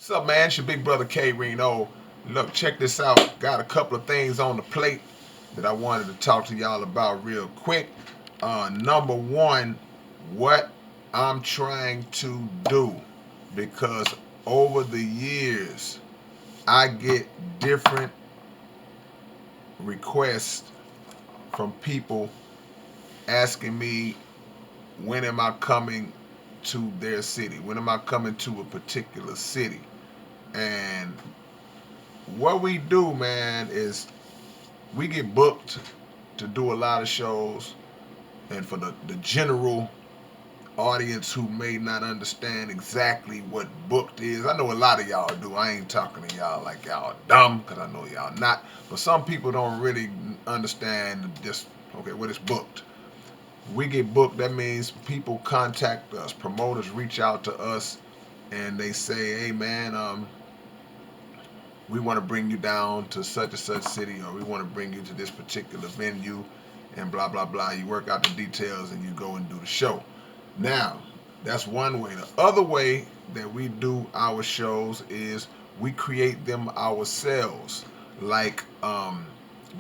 What's up, man? It's your big brother K-Rino. Look, check this out. Got a couple of things on the plate that I wanted to talk to y'all about real quick. Number one, what I'm trying to do, because over the years I get different requests from people asking me, when am I coming to their city? When am I coming to a particular city? And what we do, man, is we get booked to do a lot of shows. And for the general audience who may not understand exactly what booked is, I know a lot of y'all do. I ain't talking to y'all like y'all dumb, because I know y'all not. But some people don't really understand just, okay, what is booked. We get booked, that means people contact us, promoters reach out to us, and they say, hey, man, we want to bring you down to such and such city, or we want to bring you to this particular venue, and blah blah blah. You work out the details and you go and do the show. Now, that's one way. The other way that we do our shows is we create them ourselves, like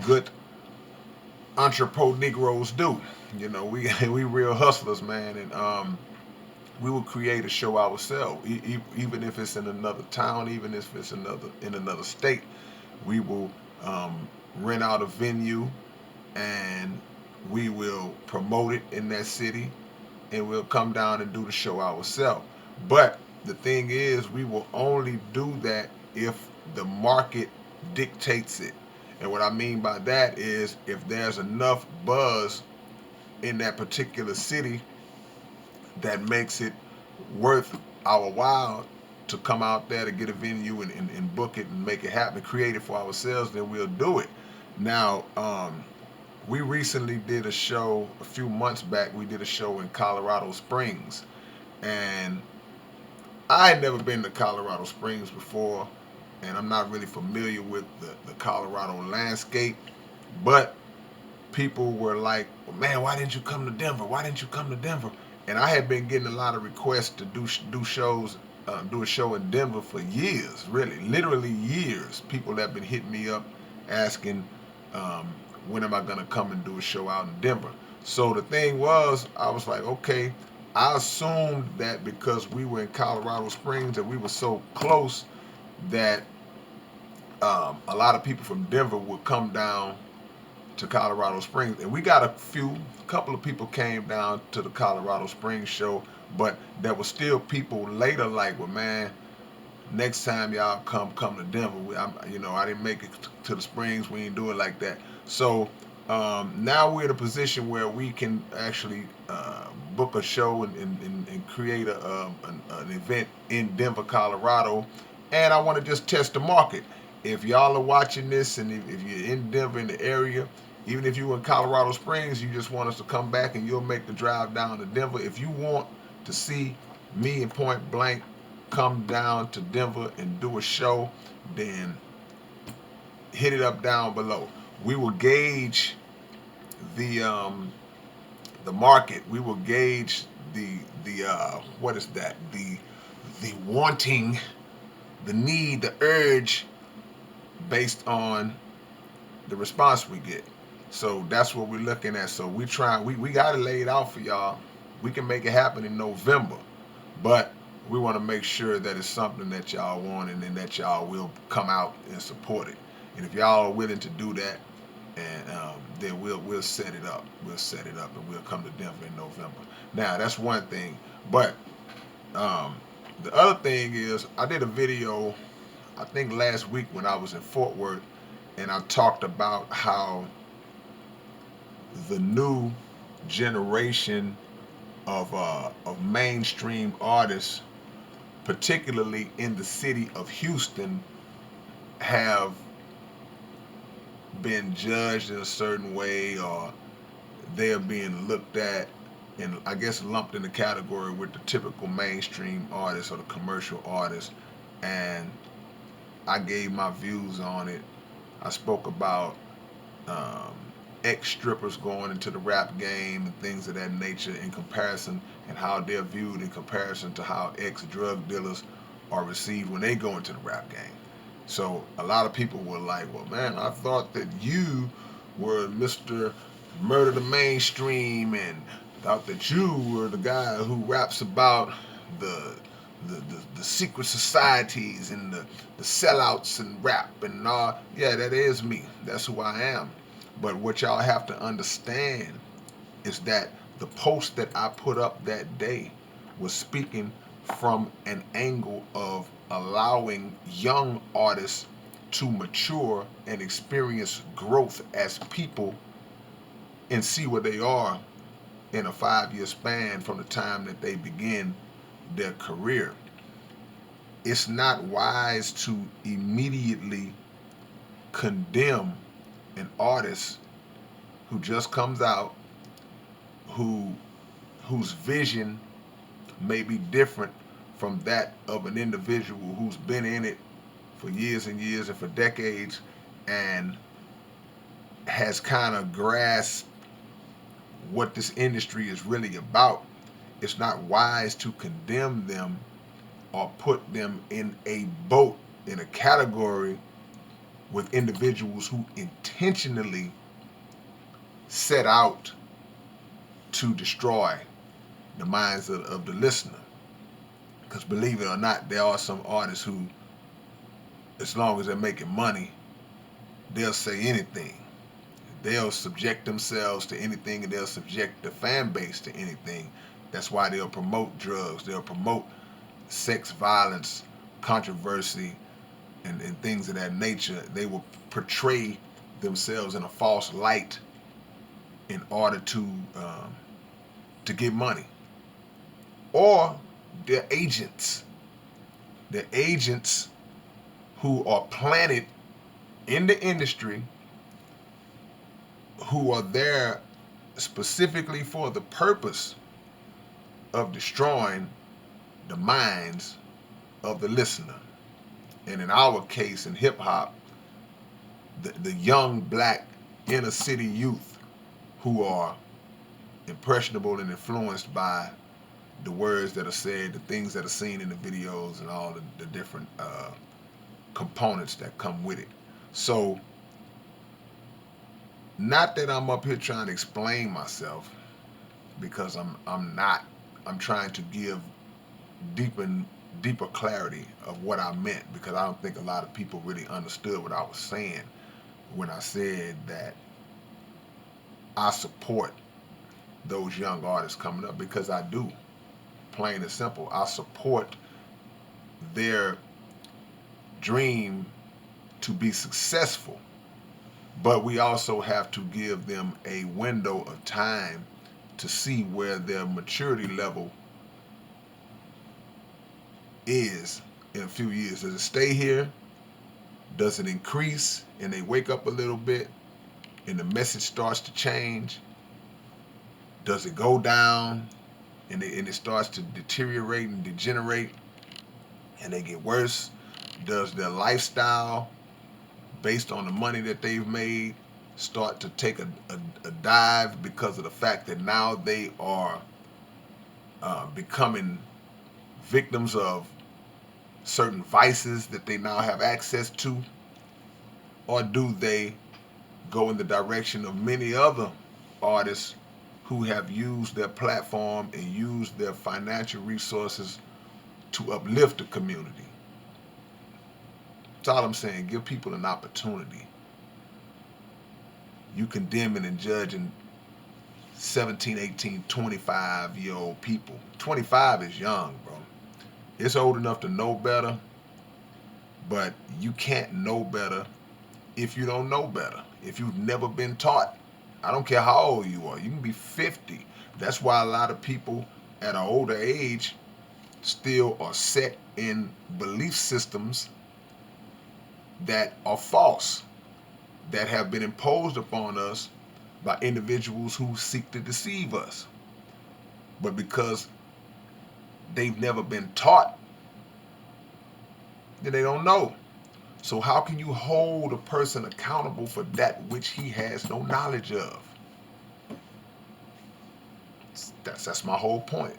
good entrepreneur Negroes do. You know, we real hustlers, man, and we will create a show ourselves, even if it's in another town, even if it's in another state. We will rent out a venue, and we will promote it in that city, and we'll come down and do the show ourselves. But the thing is, we will only do that if the market dictates it. And what I mean by that is, if there's enough buzz in that particular city that makes it worth our while to come out there to get a venue and book it and make it happen, create it for ourselves, then we'll do it. Now, we recently did a show a few months back. We did a show in Colorado Springs, and I had never been to Colorado Springs before, and I'm not really familiar with the Colorado landscape, but people were like, well, man, why didn't you come to Denver? Why didn't you come to Denver? And I had been getting a lot of requests to do shows, do a show in Denver for years, really, literally years. People have been hitting me up asking, um, when am I gonna come and do a show out in Denver? So the thing was, I was like, okay. I assumed that because we were in Colorado Springs and we were so close, that a lot of people from Denver would come down to Colorado Springs, and we got a couple of people came down to the Colorado Springs show, but there were still people later like, well, man, next time y'all come to Denver. I didn't make it to the Springs. We ain't do it like that. So now we're in a position where we can actually book a show and create an event in Denver, Colorado. And I want to just test the market. If y'all are watching this, and if you're in Denver, in the area, even if you're in Colorado Springs, you just want us to come back and you'll make the drive down to Denver. If you want to see me and Point Blank come down to Denver and do a show, then hit it up down below. We will gauge the market. We will gauge the what is that? The wanting, the need, the urge, based on the response we get. So that's what we're looking at. So we got it laid out for y'all. We can make it happen in November, but we want to make sure that it's something that y'all want, and then that y'all will come out and support it. And if y'all are willing to do that, and then we'll set it up. We'll set it up, and we'll come to Denver in November. Now that's one thing, but um, the other thing is, I did a video, I think last week when I was in Fort Worth, and I talked about how the new generation of mainstream artists, particularly in the city of Houston, have been judged in a certain way, or they are being looked at and, I guess, lumped in the category with the typical mainstream artist or the commercial artist. And I gave my views on it. I spoke about um, ex strippers going into the rap game and things of that nature in comparison, and how they're viewed in comparison to how ex drug dealers are received when they go into the rap game. So a lot of people were like, well, man, I thought that you were Mr. Murder the Mainstream, and thought that you were the guy who raps about the the secret societies and the sellouts and rap and all. Yeah, that is me. That's who I am. But what y'all have to understand is that the post that I put up that day was speaking from an angle of allowing young artists to mature and experience growth as people and see where they are in a 5 year span from the time that they begin their career. It's not wise to immediately condemn an artist who just comes out, who whose vision may be different from that of an individual who's been in it for years and years and for decades, and has kind of grasped what this industry is really about. It's not wise to condemn them or put them in a boat, in a category with individuals who intentionally set out to destroy the minds of the listener. Because believe it or not, there are some artists who, as long as they're making money, they'll say anything. They'll subject themselves to anything, and they'll subject the fan base to anything. That's why they'll promote drugs. They'll promote sex, violence, controversy, and things of that nature. They will portray themselves in a false light in order to get money. Or they're agents. They're agents who are planted in the industry, who are there specifically for the purpose of destroying the minds of the listener. And in our case, in hip hop, the young black inner city youth who are impressionable and influenced by the words that are said, the things that are seen in the videos, and all the different components that come with it. So, not that I'm up here trying to explain myself, because I'm not. I'm trying to give deeper clarity of what I meant, because I don't think a lot of people really understood what I was saying when I said that I support those young artists coming up, because I do. Plain and simple. I support their dream to be successful, but we also have to give them a window of time to see where their maturity level is in a few years. Does it stay here? Does it increase and they wake up a little bit and the message starts to change? Does it go down and it starts to deteriorate and degenerate and they get worse? Does their lifestyle, based on the money that they've made, start to take a dive because of the fact that now they are becoming victims of certain vices that they now have access to? Or do they go in the direction of many other artists who have used their platform and used their financial resources to uplift the community? That's all I'm saying. Give people an opportunity. You condemning and judging 17, 18, 25-year-old people. 25 is young, bro. It's old enough to know better, but you can't know better if you don't know better. If you've never been taught. I don't care how old you are. You can be 50. That's why a lot of people at an older age still are set in belief systems that are false, that have been imposed upon us by individuals who seek to deceive us. But because they've never been taught, then they don't know. So how can you hold a person accountable for that which he has no knowledge of? That's my whole point.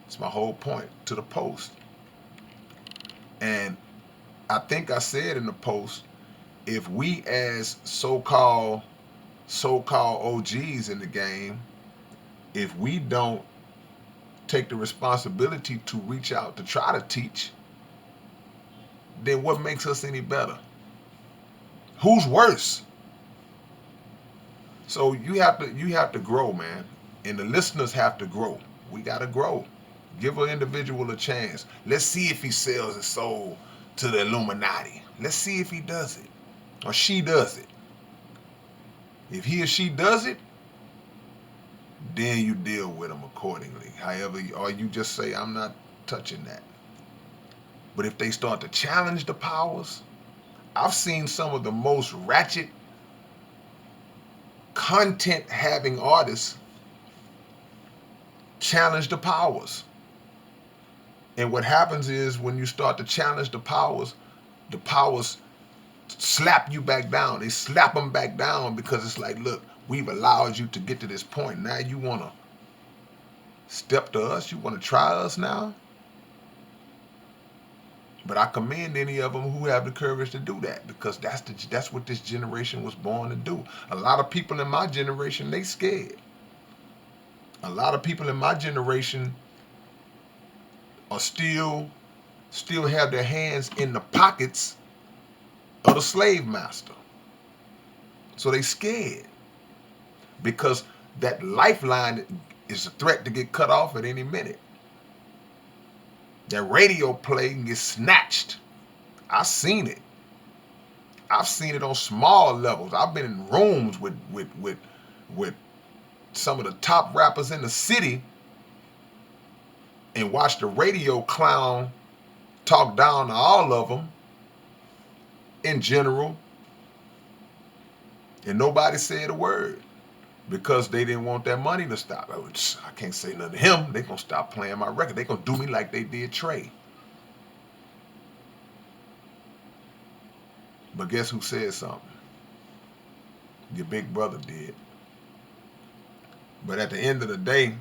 It's my whole point to the post. And I think I said in the post, if we as so-called OGs in the game, if we don't take the responsibility to reach out to try to teach, then what makes us any better? Who's worse? So you have to grow, man. And the listeners have to grow. We gotta grow. Give an individual a chance. Let's see if he sells his soul to the Illuminati. Let's see if he does it. Or she does it. If he or she does it, then you deal with them accordingly. However, or you just say, I'm not touching that. But if they start to challenge the powers, I've seen some of the most ratchet content having artists challenge the powers. And what happens is when you start to challenge the powers slap you back down. They slap them back down because it's like, look, we've allowed you to get to this point. Now you want to step to us? You want to try us now? But I commend any of them who have the courage to do that, because that's what this generation was born to do. A lot of people in my generation, they scared. A lot of people in my generation are still have their hands in the pockets of the slave master. So they scared because that lifeline is a threat to get cut off at any minute. That radio play can get snatched. I've seen it. I've seen it on small levels. I've been in rooms with some of the top rappers in the city and watched the radio clown talk down to all of them in general, and nobody said a word because they didn't want that money to stop. I can't say nothing to him. They're going to stop playing my record. They're going to do me like they did Trey. But guess who said something? Your big brother did. But at the end of the day,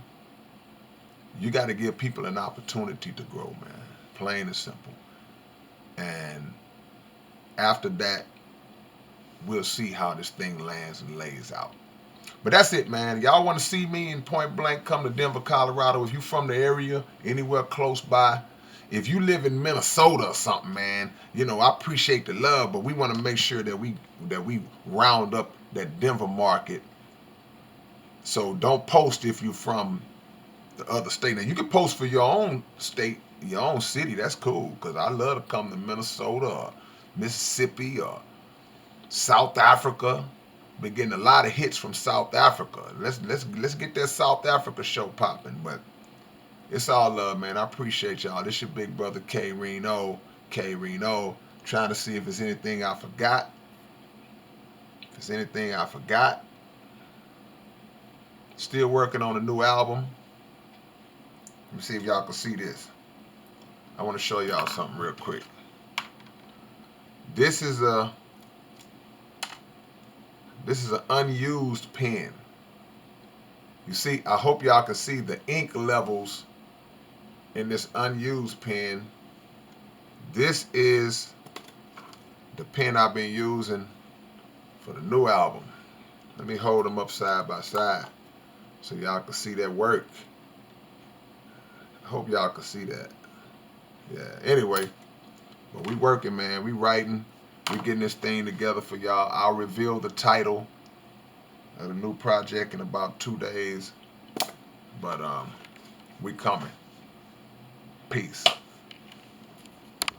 you got to give people an opportunity to grow, man. Plain and simple. And after that, we'll see how this thing lands and lays out. But that's it, man. Y'all want to see me in Point Blank, come to Denver, Colorado. If you from the area, anywhere close by. If you live in Minnesota or something, man, I appreciate the love, but we want to make sure that we round up that Denver market. So don't post if you're from the other state. Now, you can post for your own state, your own city. That's cool, because I love to come to Minnesota or Mississippi or South Africa. Been getting a lot of hits from South Africa. Let's get that South Africa show popping. But it's all love, man. I appreciate y'all. This your big brother K-Rino. K-Rino. Trying to see if there's anything I forgot. If there's anything I forgot. Still working on a new album. Let me see if y'all can see this. I want to show y'all something real quick. This is an unused pen. You see, I hope y'all can see the ink levels in this unused pen. This is the pen I've been using for the new album. Let me hold them up side by side so y'all can see that work. I hope y'all can see that. Yeah, anyway, but we working, man. We writing. We getting this thing together for y'all. I'll reveal the title of the new project in about 2 days. But we coming. Peace.